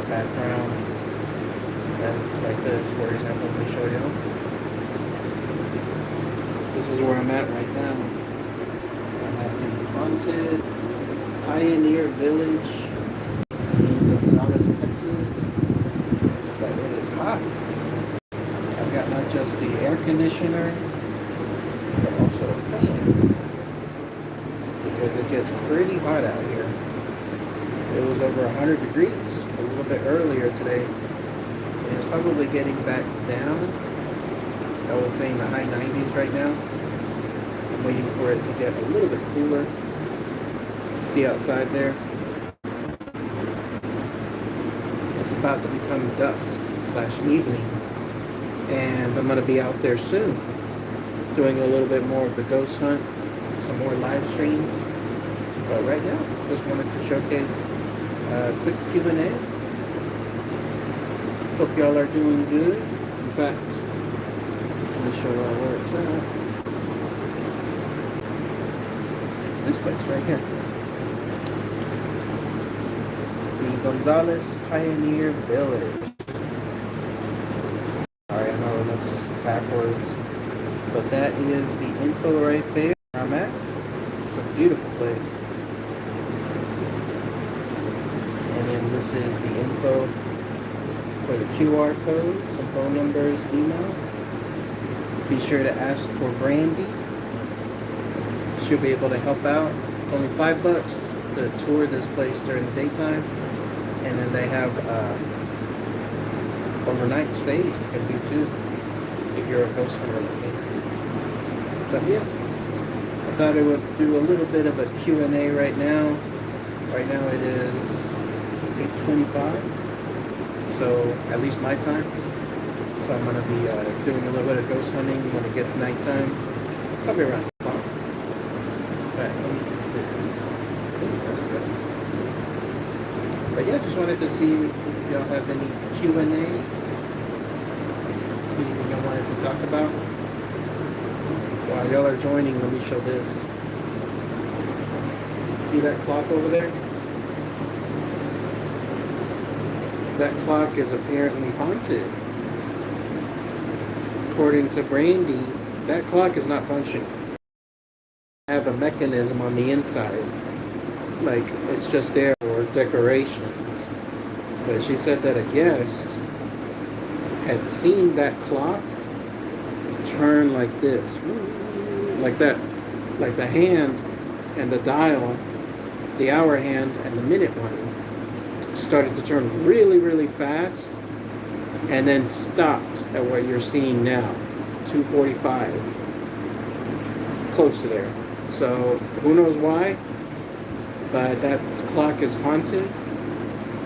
background. And like this, for example, let me show you. This is where I'm at right now. I'm at the haunted Pioneer Village in Gonzales, Texas. But it is hot. I've got not just the air conditioner, but also a fan. Because it gets pretty hot out here. It was over 100 degrees a little bit earlier today. And it's probably getting back down. I would say in the high 90s right now. I'm waiting for it to get a little bit cooler. See outside there? It's about to become dusk / evening. And I'm going to be out there soon. Doing a little bit more of the ghost hunt. Some more live streams. But right now, just wanted to showcase a quick Q&A. Hope y'all are doing good. In fact, let me show y'all where it's at. This place right here. The Gonzales Pioneer Village. Alright, I know it looks backwards, but that is the info right there where I'm at. It's a beautiful place. And then this is the info for the QR code, some phone numbers, email. Be sure to ask for Brandy. She'll be able to help out. It's only $5 to tour this place during the daytime. And then they have overnight stays you can do too if you're a ghost hunter like me. But yeah, I thought I would do a little bit of a Q&A right now. Right now it is 8:25, so at least my time. So I'm going to be doing a little bit of ghost hunting when it gets nighttime. Probably around the clock. But let me do this. That's better. But yeah, just wanted to see if y'all have any Q&As. Anything y'all wanted to talk about. While y'all are joining, let me show this. See that clock over there? That clock is apparently haunted. According to Brandy, that clock is not functioning. I have a mechanism on the inside. Like, it's just there for decorations. But she said that a guest had seen that clock turn like this. Like that. Like the hand and the dial, the hour hand and the minute one started to turn really, really fast and then stopped at what you're seeing now, 2:45, close to there. So who knows why, but that clock is haunted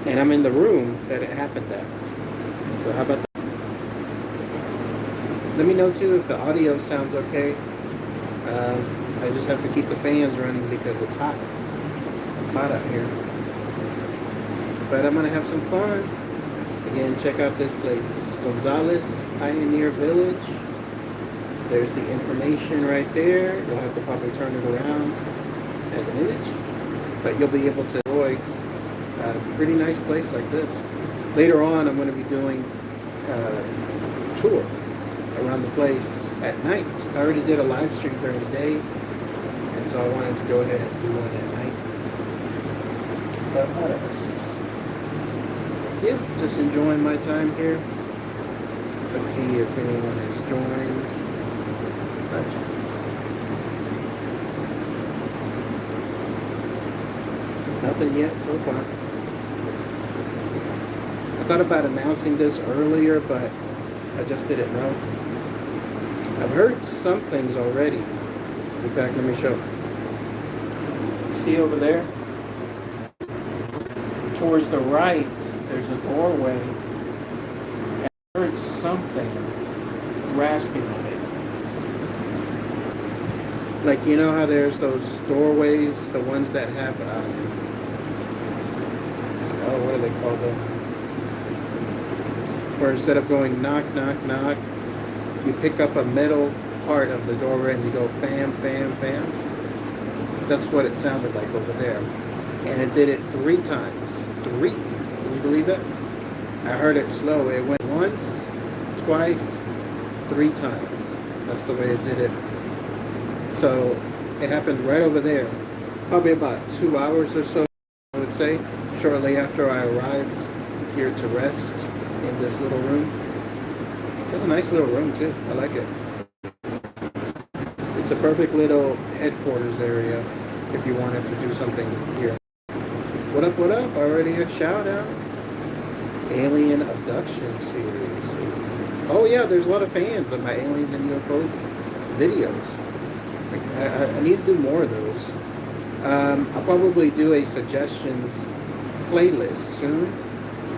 and I'm in the room that it happened at. So how about that? Let me know too if the audio sounds okay. I just have to keep the fans running because it's hot. It's hot out here. But I'm going to have some fun. Again, check out this place. Gonzales Pioneer Village. There's the information right there. You'll have to probably turn it around as an image. But you'll be able to enjoy a pretty nice place like this. Later on, I'm going to be doing a tour around the place at night. I already did a live stream during the day. And so I wanted to go ahead and do one at night. But what else? Yeah, just enjoying my time here. Let's see if anyone has joined. Not chance. Nothing yet so far. I thought about announcing this earlier, but I just didn't know. I've heard some things already. In fact, let me show. See over there? Towards the right, there's a doorway. And I heard something rasping on it. Like, you know how there's those doorways, the ones that have, what do they call them? Where instead of going knock, knock, knock, you pick up a metal part of the doorway and you go bam, bam, bam. That's what it sounded like over there. And it did it 3 times. 3. Can you believe that? I heard it slow. It went once, twice, 3 times. That's the way it did it. So it happened right over there. Probably about 2 hours or so, I would say, shortly after I arrived here to rest in this little room. It's a nice little room too. I like it. It's a perfect little headquarters area if you wanted to do something here. What up, what up? Already a shout out. Alien abduction series. Oh yeah, there's a lot of fans of my aliens and UFOs videos. I need to do more of those. I'll probably do a suggestions playlist soon.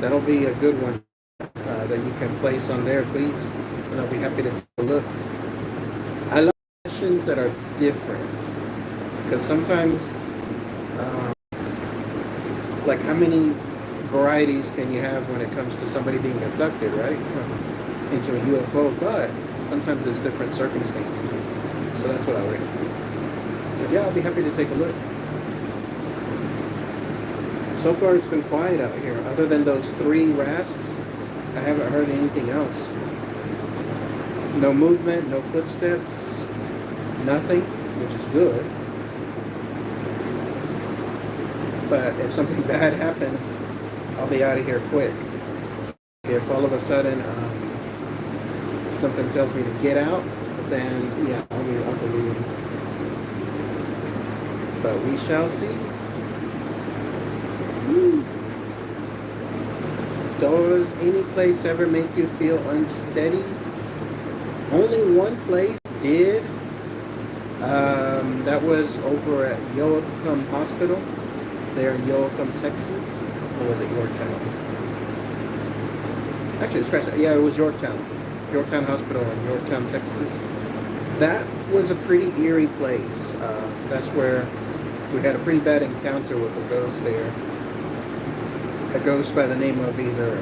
That'll be a good one that you can place on there, please. And I'll be happy to take a look. I love suggestions that are different. Because sometimes, like how many varieties can you have when it comes to somebody being abducted, right? Into a UFO, but sometimes it's different circumstances. So that's what I like. But yeah, I'll be happy to take a look. So far it's been quiet out here. Other than those 3 rasps, I haven't heard anything else. No movement, no footsteps, nothing, which is good. But if something bad happens, I'll be out of here quick. If all of a sudden something tells me to get out, then yeah, I'll be leaving. But we shall see. Does any place ever make you feel unsteady? Only one place did. That was over at Yoakum Hospital. There in Yoakum, Texas. Or was it Yorktown? Actually, scratch that. Yeah, it was Yorktown. Yorktown Hospital in Yorktown, Texas. That was a pretty eerie place. That's where we had a pretty bad encounter with a ghost there. A ghost by the name of either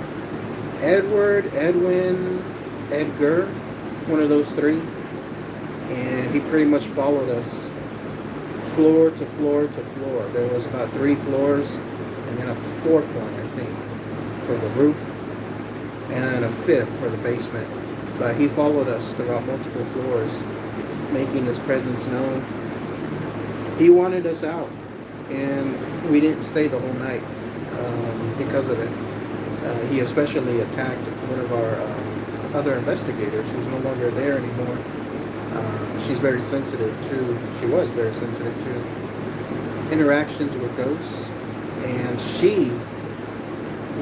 Edward, Edwin, Edgar, one of those 3. And he pretty much followed us floor to floor to floor. There was about 3 floors and then a 4th one, I think, for the roof, and then a 5th for the basement. But he followed us throughout multiple floors, making his presence known. He wanted us out, and we didn't stay the whole night because of it. He especially attacked one of our other investigators who's no longer there anymore. She's very sensitive she was very sensitive to interactions with ghosts, and she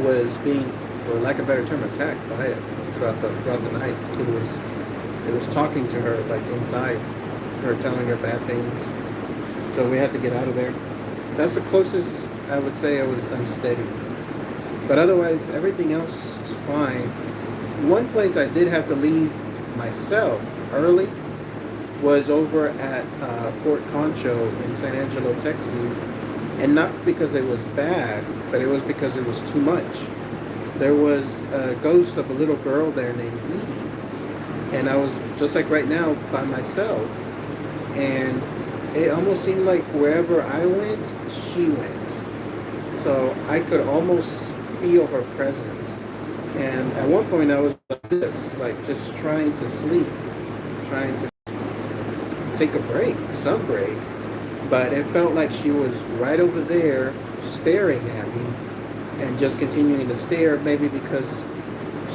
was being, for lack of a better term, attacked by it throughout the night. It was talking to her like inside her, telling her bad things. So we had to get out of there. That's the closest I would say I was unsteady. But otherwise, everything else is fine. One place I did have to leave myself early was over at Fort Concho in San Angelo, Texas. And not because it was bad, but it was because it was too much. There was a ghost of a little girl there named Edie. And I was, just like right now, by myself. And it almost seemed like wherever I went, she went. So I could almost feel her presence. And at one point I was like this, like just trying to sleep, trying to take a break, some break. But it felt like she was right over there staring at me and just continuing to stare, maybe because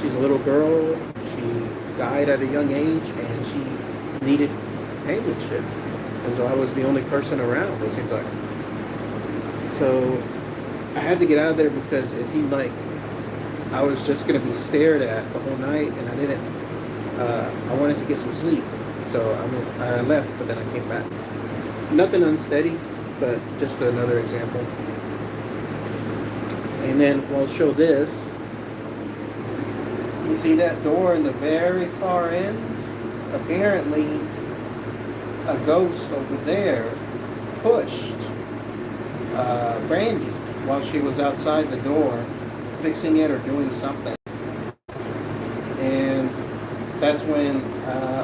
she's a little girl, she died at a young age, and she needed companionship. And so I was the only person around, it seemed like. So I had to get out of there because it seemed like I was just going to be stared at the whole night, and I wanted to get some sleep. So I left, but then I came back. Nothing unsteady, but just another example. And then we'll show this. You see that door in the very far end? Apparently, a ghost over there pushed Brandy while she was outside the door, fixing it or doing something. And that's when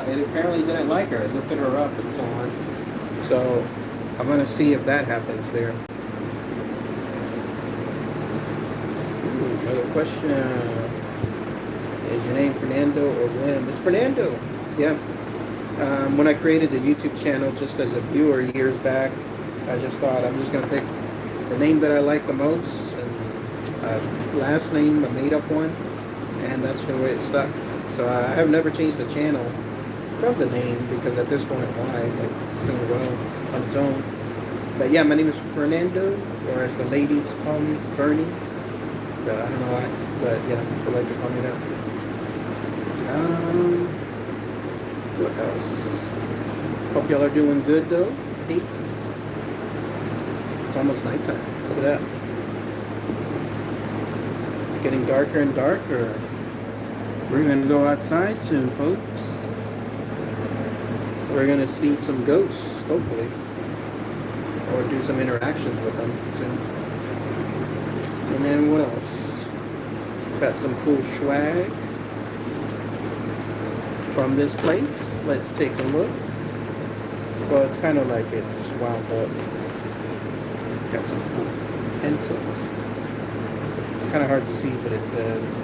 it apparently didn't like her. It lifted her up and so on. So I'm going to see if that happens there. Ooh. Another question. Is your name Fernando or Wim? It's Fernando. Yeah. When I created the YouTube channel just as a viewer years back, I just thought I'm just going to pick the name that I like the most, and last name, a made-up one, and that's the way it stuck. So I have never changed the channel from the name because at this point, why? Like, it's doing well on its own. But yeah, my name is Fernando, or as the ladies call me, Fernie. So I don't know why, but yeah, they like to call me that. What else? Hope y'all are doing good though. Peace. It's almost nighttime. Look at that. It's getting darker and darker. We're gonna go outside soon, folks. We're gonna see some ghosts, hopefully, or do some interactions with them soon. And then what else? Got some cool swag from this place. Let's take a look. Well, it's kind of like it's wound up. Got some cool pencils. It's kind of hard to see, but it says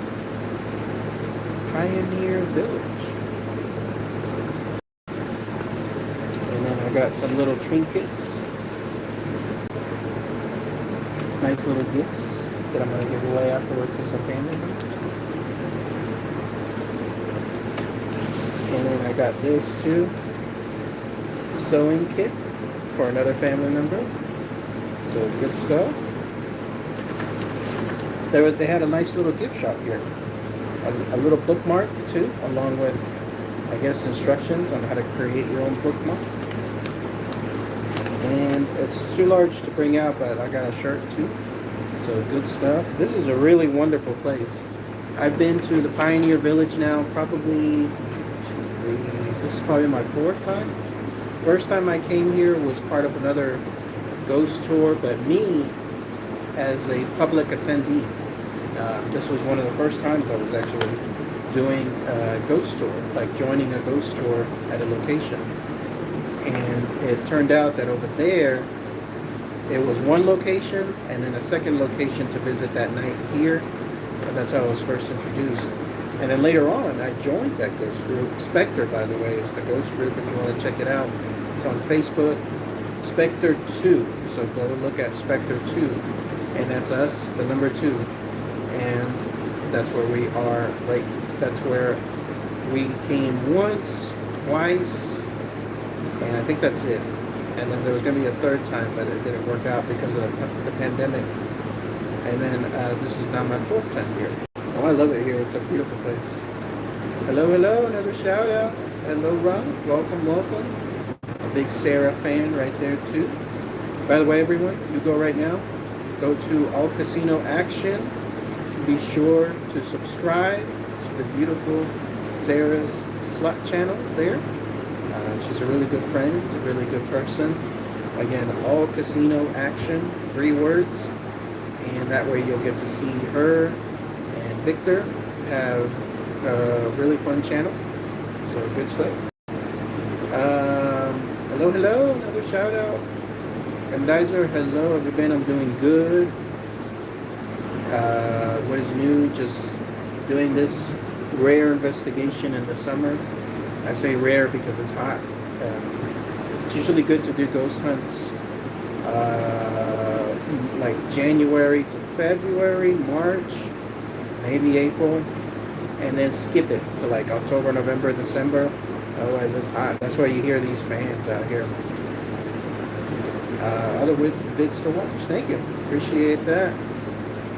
Pioneer Village. And then I got some little trinkets. Nice little gifts that I'm going to give away afterwards to some family members. And then I got this too. Sewing kit for another family member. So good stuff. They had a nice little gift shop here. A little bookmark too, along with, I guess, instructions on how to create your own bookmark. And it's too large to bring out, but I got a shirt too. So good stuff. This is a really wonderful place. I've been to the Pioneer Village now probably this is probably my fourth time. First time I came here was part of another ghost tour, but me as a public attendee. This was one of the first times I was actually doing a ghost tour, like joining a ghost tour at a location. And it turned out that over there, it was one location and then a second location to visit that night here. And that's how I was first introduced. And then later on, I joined that ghost group. Spectre, by the way, is the ghost group if you want to check it out. It's on Facebook, Spectre 2. So go look at Spectre 2. And that's us, the number 2. And that's where we are, right? That's where we came once, twice, and I think that's it. And then there was going to be a third time, but it didn't work out because of the pandemic. And then this is now my fourth time here. Oh, I love it here. It's a beautiful place. Hello, hello. Another shout out. Hello, Ron. Welcome, welcome. A big Sarah fan right there, too. By the way, everyone, you go right now. Go to All Casino Action. Be sure to subscribe to the beautiful Sarah's Slot channel there. She's a really good friend, a really good person. Again, All Casino Action, 3 words. And that way you'll get to see her and Victor have a really fun channel. So good stuff. Hello, hello, another shout out. Grandizer, hello, everybody. I'm doing good. What is new? Just doing this rare investigation in the summer. I say rare because it's hot. It's usually good to do ghost hunts like January to February, March, maybe April, and then skip it to like October, November, December. Otherwise it's hot. That's why you hear these fans out here. Other vids to watch. Thank you. Appreciate that.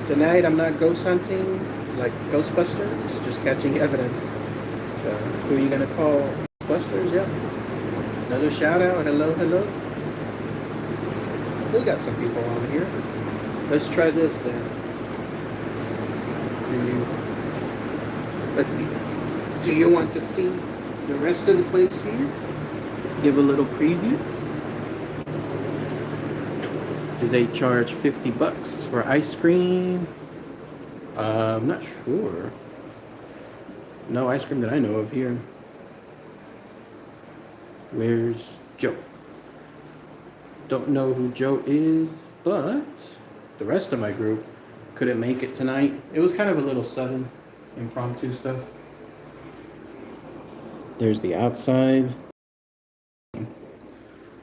Tonight I'm not ghost hunting like Ghostbusters, just catching evidence. So who are you gonna call? Ghostbusters? Yeah. Another shout out. Hello, hello. We got some people on here. Let's try this then. Let's see. Do you want to see the rest of the place here? Give a little preview. Do they charge $50 for ice cream? I'm not sure. No ice cream that I know of here. Where's Joe? Don't know who Joe is, but the rest of my group couldn't make it tonight. It was kind of a little sudden, impromptu stuff. There's the outside.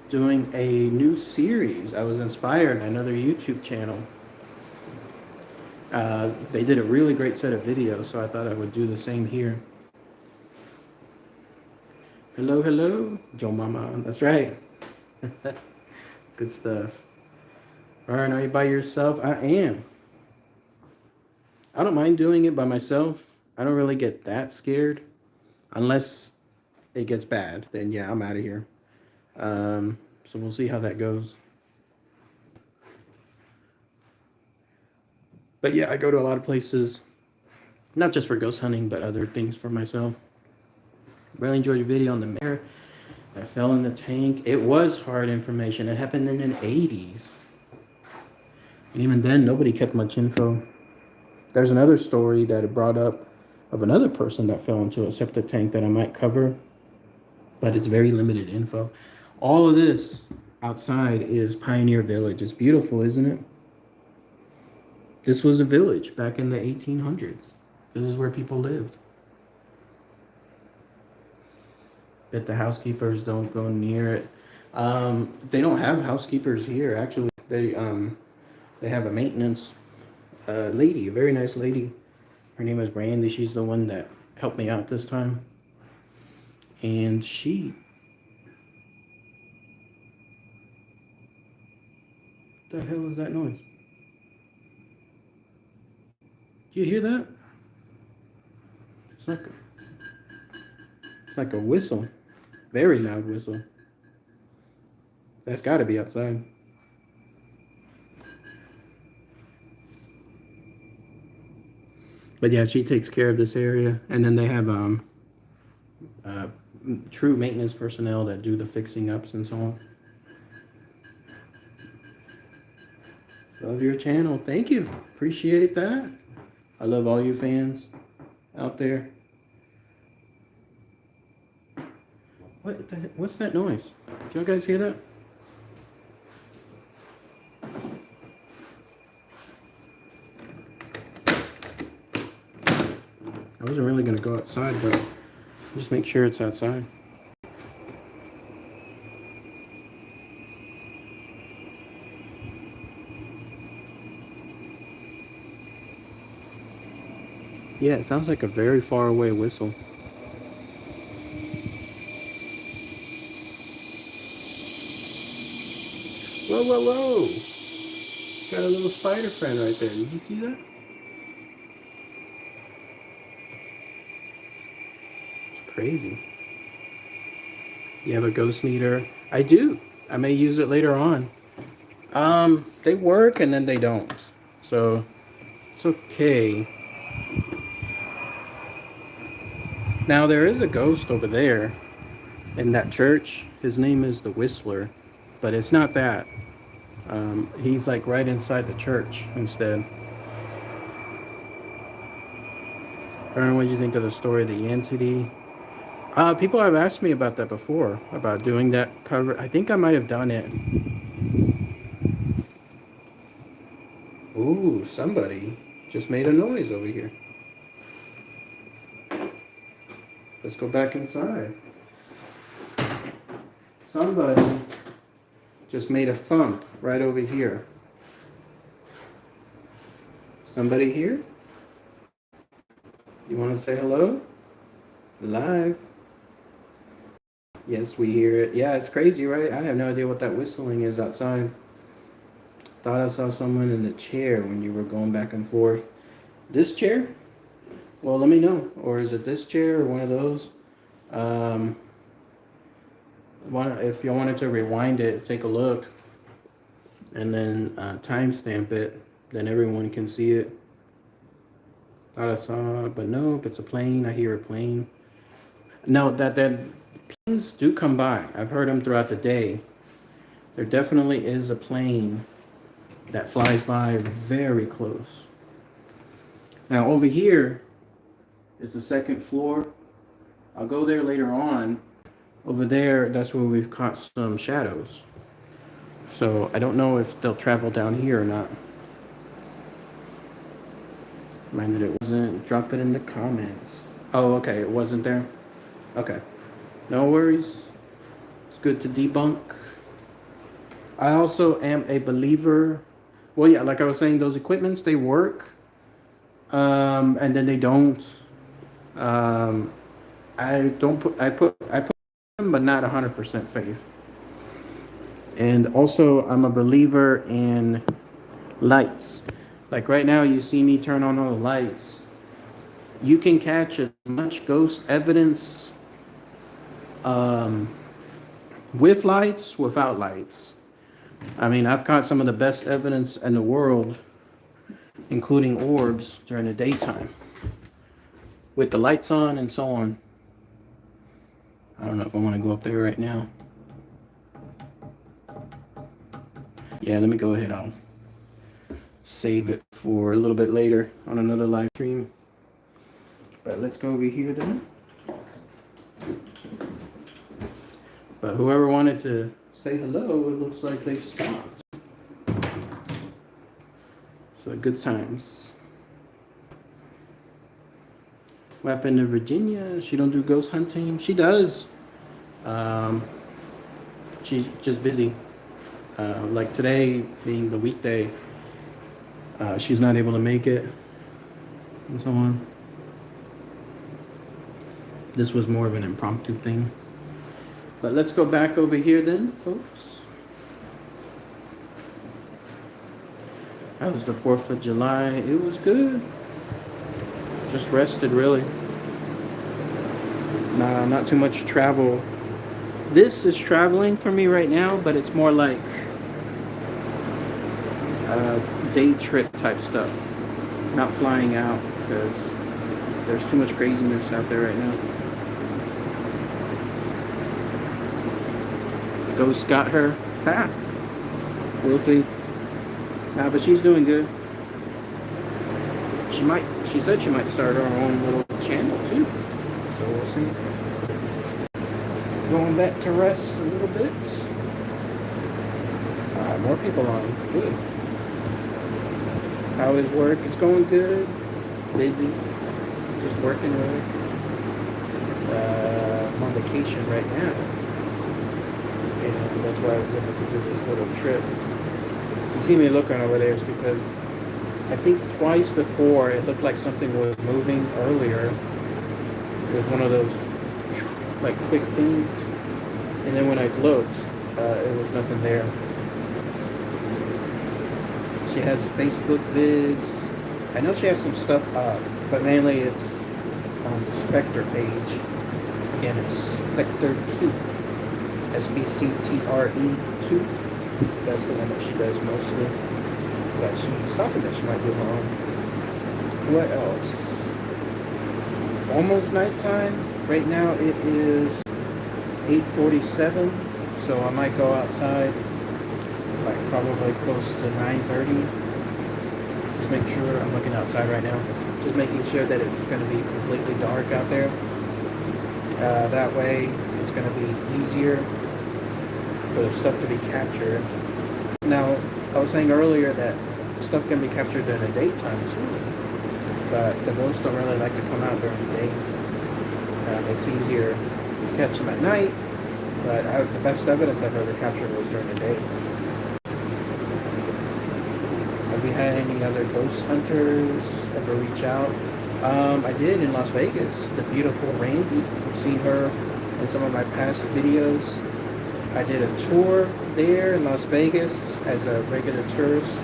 Doing a new series. I was inspired by another YouTube channel. They did a really great set of videos, so I thought I would do the same here. Hello, hello, Joe Mama. That's right. Good stuff. Alright, are you by yourself? I am. I don't mind doing it by myself. I don't really get that scared. Unless it gets bad, then yeah, I'm out of here. So we'll see how that goes. But yeah, I go to a lot of places, not just for ghost hunting, but other things for myself. Really enjoyed your video on the mare that fell in the tank. It was hard information. It happened in the 80s. And even then, nobody kept much info. There's another story that it brought up of another person that fell into a septic tank that I might cover, but it's very limited info. All of this outside is Pioneer Village. It's beautiful, isn't it? This was a village back in the 1800s. This is where people lived. But the housekeepers don't go near it. They don't have housekeepers here. Actually, they have a maintenance lady, a very nice lady. Her name is Brandy. She's the one that helped me out this time. And she... What the hell is that noise? Do you hear that? It's like a whistle. Very loud whistle. That's got to be outside. But yeah, she takes care of this area. And then they have true maintenance personnel that do the fixing ups and so on. Love your channel. Thank you. Appreciate that. I love all you fans out there. What's that noise? Did y'all guys hear that? I wasn't really going to go outside, but just make sure it's outside. Yeah, it sounds like a very far away whistle. Whoa, whoa, whoa! Got a little spider friend right there. Did you see that? It's crazy. You have a ghost meter? I do. I may use it later on. They work and then they don't. So, it's okay. Now, there is a ghost over there in that church. His name is the Whistler, but it's not that. He's like right inside the church instead. Aaron, what did you think of the story of the entity? People have asked me about that before, about doing that cover. I think I might have done it. Ooh, somebody just made a noise over here. Let's go back inside. Somebody just made a thump right over here. Somebody here? You want to say hello? Live. Yes, we hear it. Yeah, it's crazy, right? I have no idea what that whistling is outside. Thought I saw someone in the chair when you were going back and forth. This chair? Well, let me know. Or is it this chair or one of those? If you wanted to rewind it, take a look, and then timestamp it, then everyone can see it. Thought I saw it, but nope, it's a plane. I hear a plane. No, that planes do come by. I've heard them throughout the day. There definitely is a plane that flies by very close. Now over here is the second floor. I'll go there later on. Over there, that's where we've caught some shadows. So I don't know if they'll travel down here or not. Reminded it wasn't. Drop it in the comments. Oh, okay. It wasn't there. Okay. No worries. It's good to debunk. I also am a believer. Well, yeah, like I was saying, those equipments, they work. And then they don't. Um, I put them, but not 100% faith. And also, I'm a believer in lights. Like right now, you see me turn on all the lights. You can catch as much ghost evidence with lights, without lights. I mean, I've caught some of the best evidence in the world, including orbs, during the daytime, with the lights on and so on. I don't know if I want to go up there right now. Yeah, let me go ahead. I'll save it for a little bit later on another live stream. But let's go over here then. But whoever wanted to say hello, it looks like they stopped. So good times. What happened to Virginia? She don't do ghost hunting? She does. She's just busy. Like today being the weekday, she's not able to make it and so on. This was more of an impromptu thing. But let's go back over here then, folks. That was the 4th of July. It was good. Just rested, really. Nah, not too much travel. This is traveling for me right now, but it's more like day trip type stuff. Not flying out because there's too much craziness out there right now. Ghost got her. Ha! We'll see. Nah, but she's doing good. She said she might start her own little channel too. So we'll see. Going back to rest a little bit. More people on. Good. How is work? It's going good. Busy. Just working really. I'm on vacation right now. And that's why I was able to do this little trip. You see me looking over there is because I think twice before it looked like something was moving earlier. It was one of those like quick things. And then when I looked, it was nothing there. She has Facebook vids. I know she has some stuff up, but mainly it's on the Spectre page. Again, it's Spectre 2. SPCTRE2. That's the one that she does mostly. But she's talking that she might do her own. What else? Almost nighttime. Right now it is 8:47. So I might go outside like probably close to 9:30. Just make sure I'm looking outside right now. Just making sure that it's going to be completely dark out there. That way it's going to be easier for stuff to be captured. Now, I was saying earlier that stuff can be captured during the daytime too, but the ghosts don't really like to come out during the day. It's easier to catch them at night, but the best evidence I've ever captured was during the day. Have you had any other ghost hunters ever reach out? I did in Las Vegas. The beautiful Brandy. I've seen her in some of my past videos. I did a tour there in Las Vegas as a regular tourist,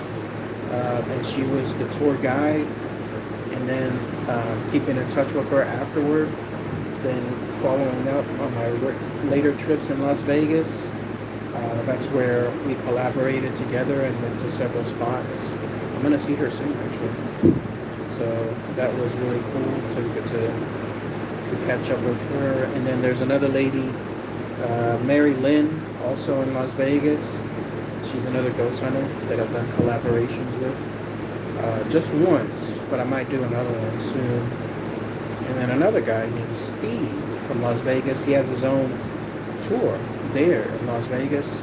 and she was the tour guide. And then keeping in touch with her afterward. Then following up on my later trips in Las Vegas. That's where we collaborated together and went to several spots. I'm gonna see her soon, actually. So that was really cool to get to catch up with her. And then there's another lady, Mary Lynn, also in Las Vegas. She's another ghost hunter that I've done collaborations with. Just once, but I might do another one soon. And then another guy named Steve from Las Vegas. He has his own tour there in Las Vegas.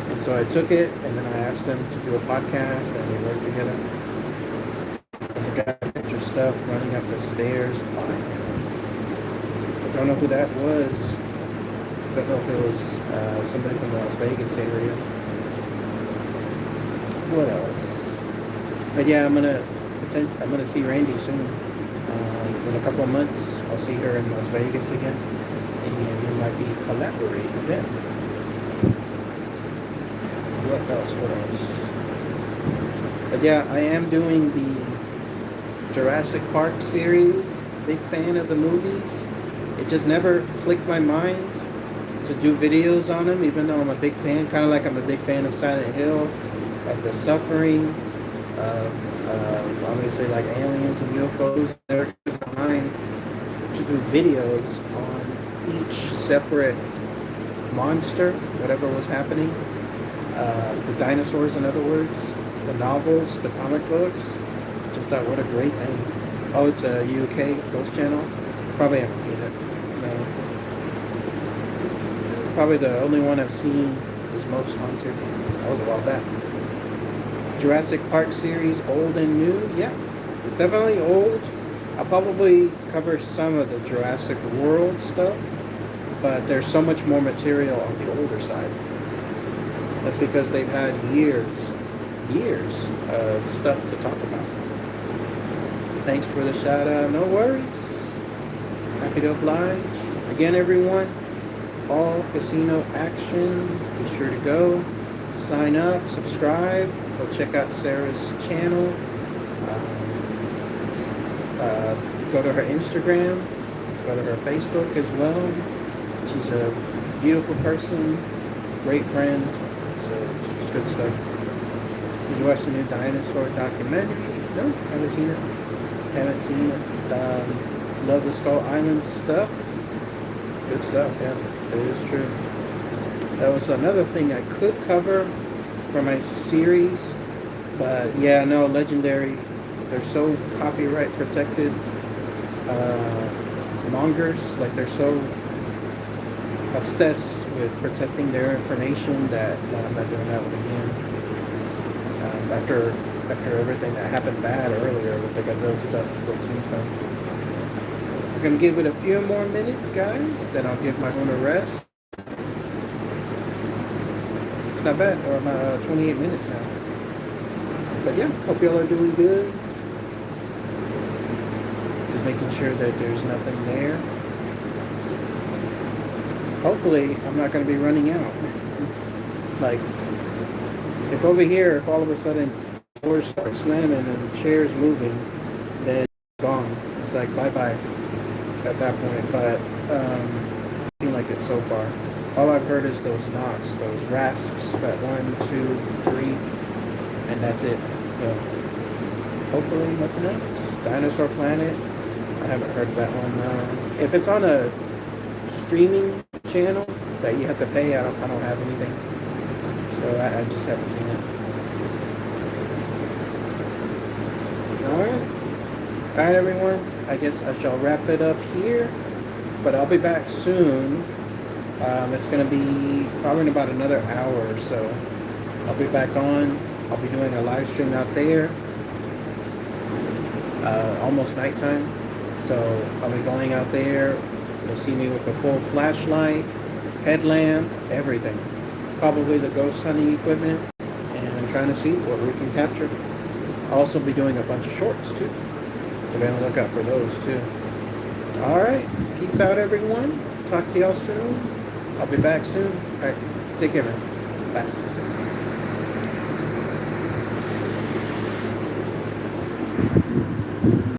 And so I took it, and then I asked him to do a podcast, and we worked together. There's a guy that just stuff running up the stairs. I don't know who that was. Don't know if it was somebody from the Las Vegas area. What else? But yeah, I'm gonna see Randy soon. In a couple of months, I'll see her in Las Vegas again, and we might be collaborating then. What else? But yeah, I am doing the Jurassic Park series. Big fan of the movies. It just never clicked my mind to do videos on them, even though I'm a big fan. Kind of like I'm a big fan of Silent Hill, of the suffering, of obviously like aliens and UFOs. Never clicked my mind to do videos on each separate monster, whatever was happening. The dinosaurs, in other words, the novels, the comic books. Just thought, what a great name. Oh, it's a UK Ghost Channel. Probably haven't seen it. No. Probably the only one I've seen is Most Haunted. That was a while back. Jurassic Park series, old and new. Yeah, it's definitely old. I'll probably cover some of the Jurassic World stuff, but there's so much more material on the older side. That's because they've had years of stuff to talk about. Thanks for the shout out. No worries. Happy to oblige. Again, everyone, all casino action. Be sure to go sign up, subscribe, go check out Sarah's channel. Go to her Instagram, go to her Facebook as well. She's a beautiful person, great friend, so it's good stuff. Did you watch the new dinosaur documentary? No, haven't seen it. Love the Skull Island stuff. Good stuff, yeah, it is true. That was another thing I could cover for my series, but yeah, no, Legendary, they're so copyright protected. Mongers, like they're so obsessed with protecting their information that I'm not doing that one again. After everything that happened bad earlier with the Godzilla 2014 film. We're gonna give it a few more minutes, guys, then I'll give my phone a rest. It's not bad, or about 28 minutes now. But yeah, hope y'all are doing good. Just making sure that there's nothing there. Hopefully, I'm not going to be running out. Like, if over here, if all of a sudden doors start slamming and chairs moving, then it's gone. It's like bye-bye at that point. But I feel like it so far. All I've heard is those knocks, those rasps, that 1, 2, 3, and that's it. So, hopefully nothing else. Dinosaur Planet, I haven't heard that one. If it's on a streaming channel that you have to pay, I don't have anything. So I just haven't seen it. Alright, everyone. I guess I shall wrap it up here. But I'll be back soon. It's going to be probably in about another hour or so. I'll be back on. I'll be doing a live stream out there. Almost nighttime. So I'll be going out there. You'll see me with a full flashlight, headlamp, everything. Probably the ghost hunting equipment. And I'm trying to see what we can capture. I'll also be doing a bunch of shorts too. So be on the lookout for those too. Alright. Peace out, everyone. Talk to y'all soon. I'll be back soon. Alright. Take care, man. Bye.